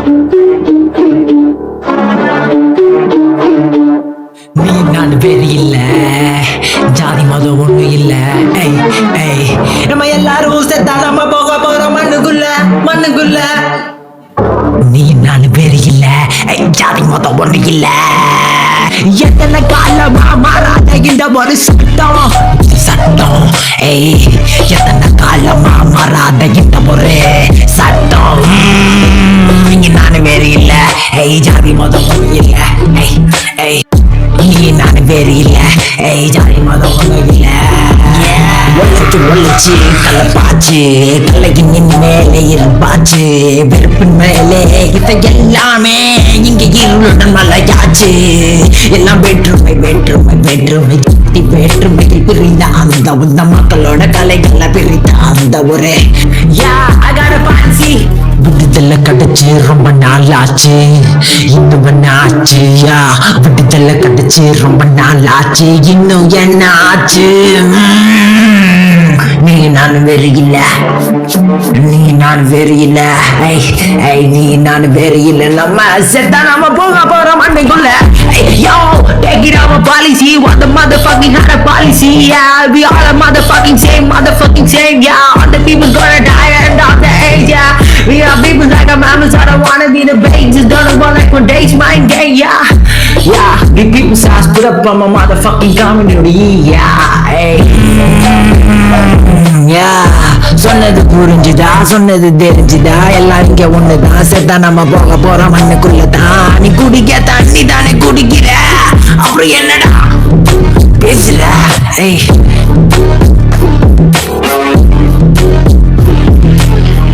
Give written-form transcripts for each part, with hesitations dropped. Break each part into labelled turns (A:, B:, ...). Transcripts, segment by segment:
A: நீ நான் வேறு இல்ல, ஜாதி மதம் ஒண்ணு இல்ல. நம்ம எல்லாரும் செத்தா நம்ம போக போறோம் மண்ணுக்குள்ள மண்ணுக்குள்ள. நீ நான் வேறு இல்ல, ஜாதி மதம் ஒண்ணு இல்ல. எத்தனை காலமா மாறாத இந்த ஒரு சட்டம் சட்டம். எத்தனை காலமா மாறாத இந்த ஒரு சட்டம். நான் வேறு இல்ல, ஜாதி மதம் ஒண்ணு இல்ல. நீ நான் வேறு இல்ல, ஜாதி மதம் ஒண்ணு இல்ல. ஒழிச்சு கலப்பாச்சு, கலையின் மேலே இருப்பாச்சு, வெறுப்பின் மேலே இதை எல்லாமே இங்க இருளுடன் மலையாச்சு. எல்லாம் வேற்றுமை வேற்றுமை வேற்றுமை வேற்றுமையில் பிரிந்த அந்த உந்த மக்களோட கலைகளை பிரித்த அந்த ஒரு விடுதலை கிடைச்சு ரொம்ப நாள் ஆச்சு, இன்னும் என்ன ஆச்சு? விடுதலை கிடைச்சு ரொம்ப நாள் ஆச்சு, இன்னும் என்ன ஆச்சு? நீ நான் வேறு இல்ல, நீ நான் வேறு இல்ல, நீ நான் வேறு இல்ல. நம்ம செத்தா நம்ம போக போறோம் மண்ணுக்குள்ள. Yo, take it out of policy, what the motherfucking had a policy, yeah. We all a motherfucking same, yeah. All the people gonna die and of the age, yeah. We are people like a mammals, I don't wanna be the bait, just gonna go like one day's mind game, yeah. Yeah, the people's ass put up on my motherfucking community, yeah. Yeah, சொன்னது புரிஞ்சுதா, சொன்னது தெரிஞ்சுதா, எல்லாம் இங்க ஒண்ணுதான். செத்தா நம்ம போக போறோம் மண்ணுக்குள்ளதான். நீ குடிக்க தண்ணி தானே குடிக்கிற, அப்புறம் என்னடா பேசுற?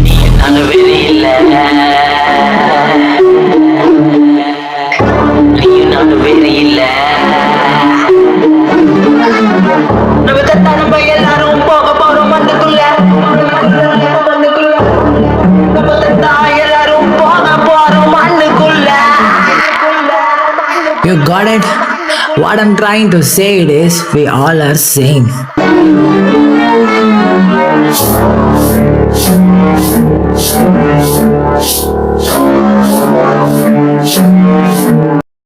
A: நீ நான் வேறு இல்ல, நீ நான் வேறு இல்ல. நம்ம செத்தா நம்ம எல்லாரும் போக போறோம் மண்ணுக்குள்ள மண்ணுக்குள்ள. நம்ம செத்தா எல்லாரும் போக போறோம் மண்ணுக்குள்ள. You got it? What I'm trying to say is we all are same.